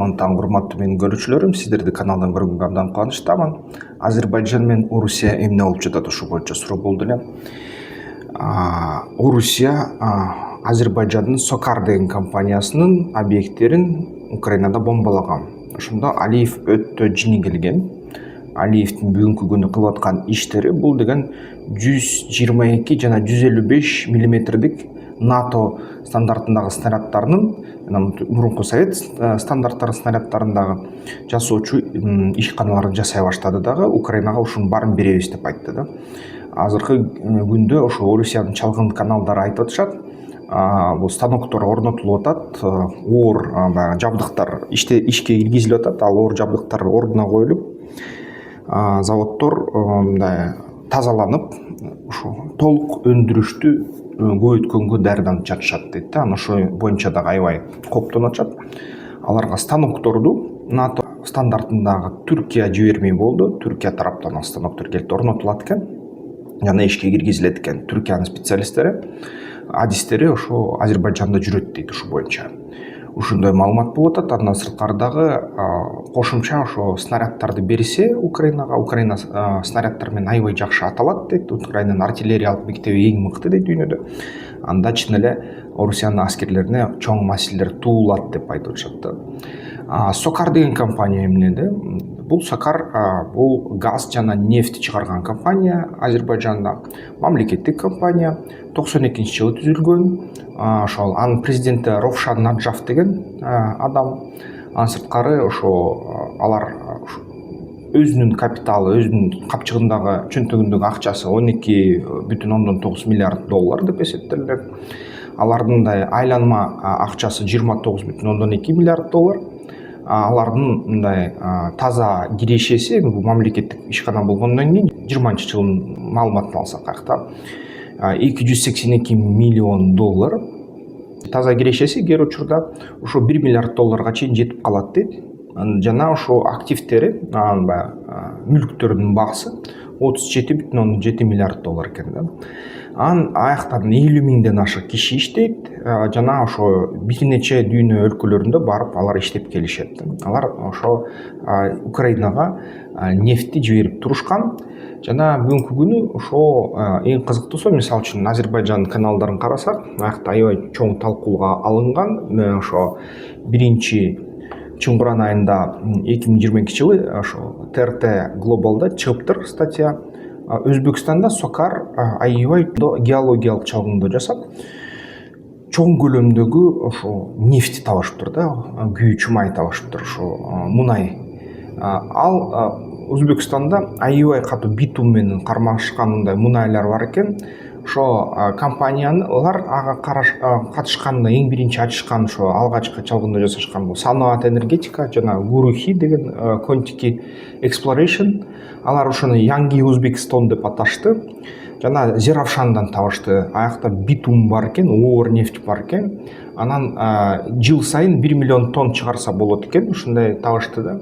кутман таң, урматтуу менин көрүүчүлөрүм, сиздерди каналдан көргөнгө абдан кубанычтамын. Азербайжан менен Орусия эмне болуп жатат, ушул боюнча суроо болду эле. Орусия Азербайжандын Сокар деген компаниясынын объекттерин Украинада бомбалаган. Ошондо Алиев өтө жини келген. Алиевдин бүгүнкү күнү кылып аткан иштери бул деген 122 жана 155 миллиметрдик НАТО стандартындагы снарядтарынын, мурунку Совет стандарттары снарядтарындагы жасоочу ишканаларын жасай баштады дагы, Украинага ушунун баарын беребиз деп айтты да. Азыркы күндө ошо Орусиянын чалгын каналдары айтып атышат, бул станоктор орнотулуп атат, оор жабдыктар ишке киргизилип атат, ал оор жабдыктар ордуна коюлуп, заводдор мындай тазаланып, ушу толук өндүрүштү көбөйткөнгө даярданып жатышат дейт да. Анан ошол боюнча дагы аябай кооптонуп атышат. Аларга станокторду НАТО стандартындагы Түркия жибермей болду. Түркия тараптан станоктор келип орнотулат экен жана ишке киргизилет экен. Түркиянын специалисттери, адистери ошо Азербайжанда жүрөт дейт ушул боюнча. Ушундай маалымат болуп атат. Андан сырткары дагы кошумча ошо снаряддарды берсе Украинага, Украина снаряддар менен аябай жакшы аталат дейт. Украинанын артиллериялык мектеби эң мыкты дейт дүйнөдө. Анда чын эле Орусиянын аскерлерине чоң маселелер туулат деп айтып атышат да. Сокар деген компания эмне? Бул Сокар бул газ жана нефть чыгарган компания Азербайжанда. Мамлекеттик компания. 92-жылы түзүлгөн. Ошол анын президенти Ровшан Наджаф деген адам. Анын сырткары ошо алар өзүнүн капиталы, өзүнүн капчыгындагы чөнтөгүндөгү акчасы 12,9 миллиард доллар деп эсептелет. Алардын айланма акчасы 29,2 миллиард доллар. Алардын мындай таза кирешеси, бул мамлекеттик ишкана болгондон кийин 20-жылдын маалыматын алсак акта 282 миллион доллар. Таза кирешеси кээ учурда ошо 1 миллиард долларга чейин жетип калат дейт. Жана ошо активтери, мүлктөрүнүн баасы 37,7 миллиард доллар экен да. Анын аяктан 50 миңден ашык киши иштейт, жана ошо бир нече дүйнө өлкөлөрүндө барып алар иштеп келишет. Алар ошо Украинага нефтти жиберип турушкан. Жана бүгүнкү күнү ошо эң кызыктуусу, мисалы үчүн Азербайжан каналдарын карасак, аякта аябай чоң талкууга алынган. Ошо биринчи чыңгыран айында 2022-жылы ошо ТРТ Глобалда чыгыптыр статья. Өзбекстанда Сокар аябай геологиялык чалгындоо жасап, чоң көлөмдөгү ошо нефть табышыптыр да, күйүүчү май табышыптыр, ошо мунай. Ал Өзбекстанда аябай катуу битум менен кармашкан мунайлар бар экен. Ошо компаниялар ага катышканда эң биринчи ачышкан, ошо алгачкы чалгындоо жасашкан бул Sanoat энергетика жана Гурухи деген Контики Exploration. Алар ошону Yangi Uzbekistan деп аташты. Жана Зеравшандан табышты. Аякта битум бар экен, оор нефть бар экен. Анан жыл сайын 1 миллион тонн чыгарса болот экен, ушундай табышты да.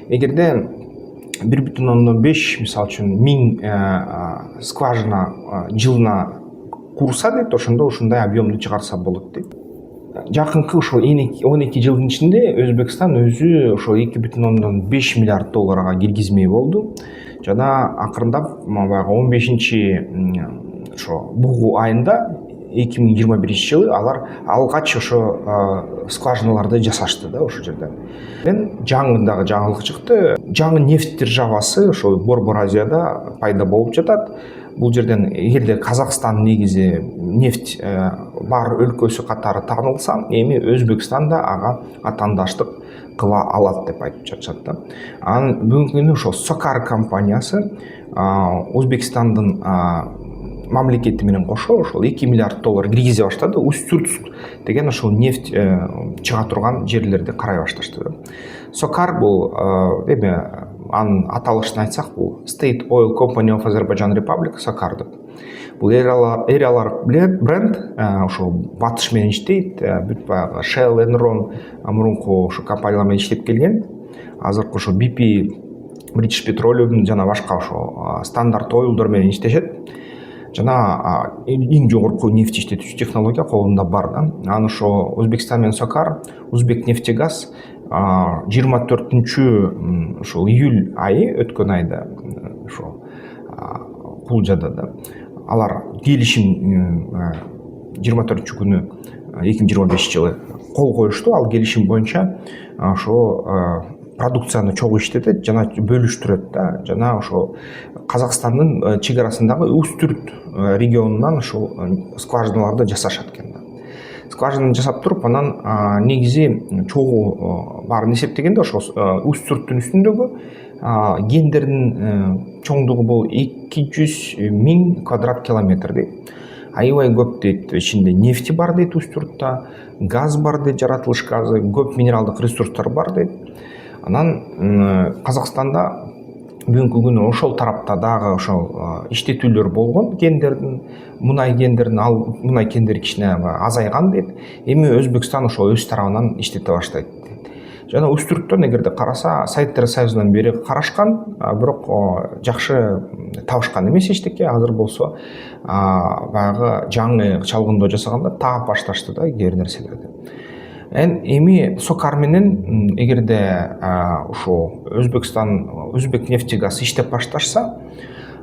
Эгерде 1,5 мисалы үчүн миң скважина жылына курса дейт, ошондо ушундай объемду чыгарса болот дейт. Жакынкы ошо 12 жылдын ичинде Өзбекстан өзү ошо 2,5 миллиард долларга киргизмей болду. Жана акырындап 15-чи ошо бугу айында 2021-жылы алар алгач ошо скважиналарды жасашты да ошол жерде. Жаңы жаңылык чыкты. Жаңы нефть державасы ошо Борбор Азияда пайда болуп жатат. Бул жерден эгерде Казакстан негизи нефть бар өлкөсү катары таанылса, эми Өзбекстан да ага атаандаштык кыла алат деп айтып жатышат да. Анын бүгүнкү күнү ошо Сокар компаниясы Өзбекстандын мамлекети менен кошо ошол 2 миллиард доллар киргизе баштады. Усть-Суртск деген ошол нефть чыга турган жерлерди карай башташты. Сокар бул анын аталышын айтсак, бул State Oil Company of Azerbaijan Republic, Сокар деп. Бул эриялык бренд, ошо батыш менен иштейт, бүт баягы Shell, Enron мурунку ошо компаниялар менен иштеп келген. Азыркы ошо BP, British Petroleum жана башка ошо стандарт ойлдор менен иштешет. жана эң жогорку нефть иштетүүчү технология колунда бар да. Аны ошо Өзбекстан менен Сокар, Узбекнефтегаз 24 ошол июль айы өткөн айда ошо Кулжада да алар келишим 24 күнү 2025 жылы кол коюшту. Ал келишим боюнча ошо продукцияны чогуу иштетет жана бөлүштүрөт да, жана ошо Казакстандын чек арасындагы Үстүрт регионунан ошол скважиналарды жасашат экен да. Скважинаны жасап туруп, анан негизи чогуу баарын эсептегенде ошо Үстүрттүн үстүндөгү гендердин чоңдугу бул 200 000 квадрат километр дейт. Аябай көп дейт. Ичинде нефти бар дейт Үстүрттө, газ бар дейт, жаратылыш газы, көп минералдык ресурстар бар дейт. Анан Казакстанда бүгүнкү күнү ошол тарапта дагы ошол иштетүүлөр болгон гендердин, мунай гендердин, ал мунай кендери кичине азайган дейт. Эми Өзбекстан ошол өз тарабынан иштете баштайт дейт. Жана Үстүрттөн эгерде караса, Советтер Союзунан бери карашкан, бирок жакшы табышкан эмес эчтеке. Азыр болсо баягы жаңы чалгындоо жасаганда таап башташты да кээ нерселерди. Эми Сокар менен эгерде ошо Өзбек нефтегаз иштеп башташса,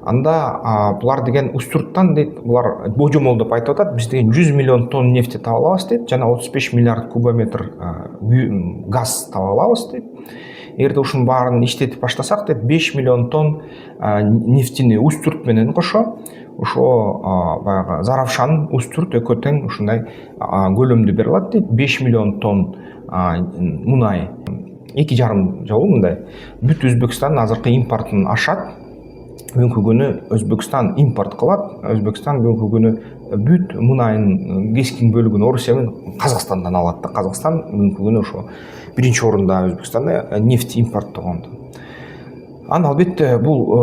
анда булар деген Үстүрттан дейт, булар божомолдоп айтып атат, биз деген 100 миллион тонн нефти таап алабыз дейт, жана 35 миллиард кубометр газ таап алабыз дейт. Эгерде ушунун баарын иштетип баштасак дейт, 5 миллион тонн нефтини Үстүрт менен кошо ошо баягы Заравшан, Үстүрт экөө тең ушундай көлөмдү бере алат дейт. 5 миллион тонн мунай 2,5 жолу мындай бүт Өзбекстан азыркы импортун ашат. Бүгүнкү күнү Өзбекстан импорт кылат. Өзбекстан бүгүнкү күнү бүт мунайын кескин бөлүгүн Орусия менен Казакстандан алат да. Казакстан бүгүнкү күнү ошо биринчи орунда Өзбекстанда нефть импорттогондо. Албетте бул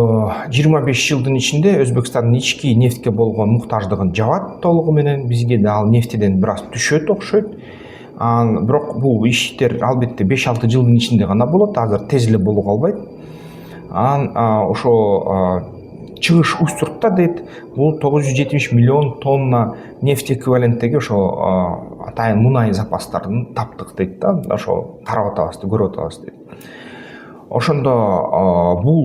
25 жылдын ичинде Өзбекстандын ички нефтке болгон муктаждыгын жабат толугу менен. Бизге да ал нефтиден бир аз түшөт окшойт. Бирок бул иштер албетте 5-6 жылдын ичинде гана болот. Азыр тез эле болуп калбайт. Ошо чыгыш Үстүрттө дейт, бул 970 миллион тонна нефть эквиваленттеги ошо атайын мунай запастарын таптык дейт да. Ошо карап атабыз, көрүп атабыз дейт. Ошондо бул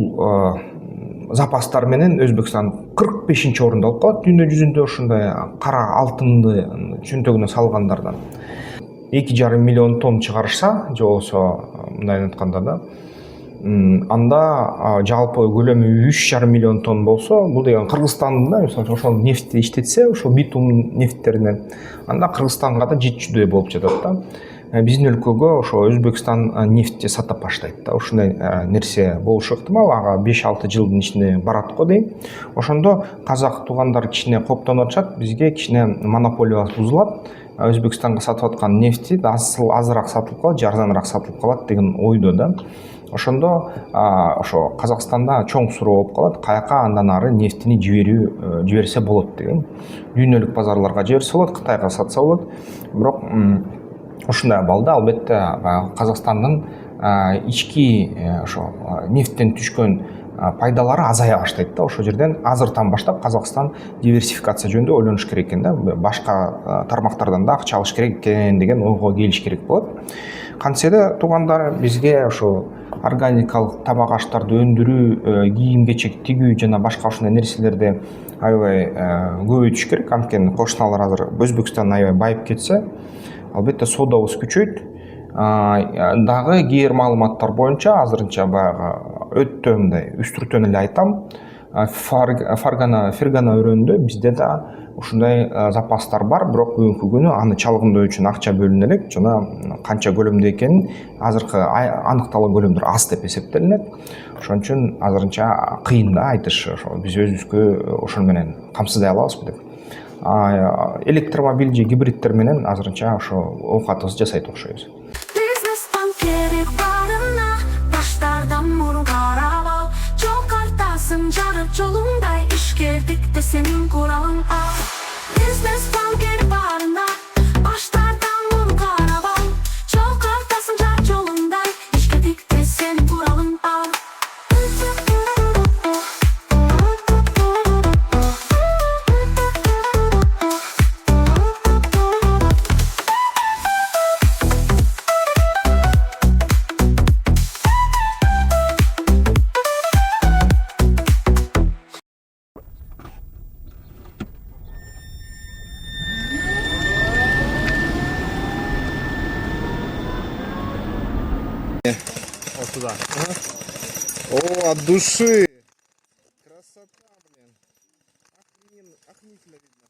запастар менен Өзбекстан 45-орунда алып калат дүйнө жүзүндө ошондой кара алтынды чөнтөгүнө салгандардан. 2,5 миллион тонн чыгарышса, же болбосо мындай айтканда да, анда жалпы көлөмү 3,5 миллион тонн болсо, бул деген Кыргызстандын да, мисалы ошол нефтти иштетсе, ошол битум нефттеринен, анда Кыргызстанга да жетчүдөй болуп жатат да. Биздин өлкөгө ошо Өзбекстан нефтти сатып баштайт да. Ушундай нерсе болушу ыктымал, ага 5-6 жылдын ичинде барат го дейм. Ошондо казак туугандар кичине коптонуп атышат, бизге кичине монополиябыз бузулат. Өзбекстанга сатып аткан нефти азыраак сатылып калат, арзаныраак сатылып калат деген ойдо да. Ошондо ошо Казакстанда чоң суроо болуп калат, каяка андан ары нефтини жиберсе болот деген. Дүйнөлүк базарларга жиберсе болот, Кытайга сатса болот. Бирок ушундай абалда албетте Казакстандын ички ошо нефттен түшкөн пайдалары азая баштайт да. Ошол жерден азыртан баштап Казакстан диверсификация жөнүндө ойлонуш керек экен да. Башка тармактардан да акча алыш керек экен деген ойго келиш керек болот. Кантсе да туугандар бизге ошо органикалык табак аштарды өндүрүү, кийим кечек тигүү жана башка ушундай нерселерди аябай көбөйтүш керек. Анткени кошуналар азыр Өзбекстан аябай байып кетсе, албетте соодабыз күчөйт. Дагы кээ бир маалыматтар боюнча азырынча баягы өтө мындай Үстүрттөн эле айтам, Фергана өрөөнүндө бизде да ушундай запастар бар, бирок бүгүнкү күнү аны чалгындоо үчүн акча бөлүнө элек, жана канча көлөмдө экенин азыркы аныкталган көлөмдөр аз деп эсептелинет. Ошон үчүн азырынча кыйын да айтыш, ошо биз өзүбүзгө ошол менен камсыздай алабызбы деп. Электромобиль же гибридтер менен азырынча ошо оокатыбызды жасайт окшойбуз. Жолундай ишкердик де сенин куралың ал. Бизнес банкер барына баштардан муну карап ал. Жол картасын жар жолундай ишкердик де сенин куралың ал. туда. О, от души. Красота, блин. Охрененно, охренительно видно.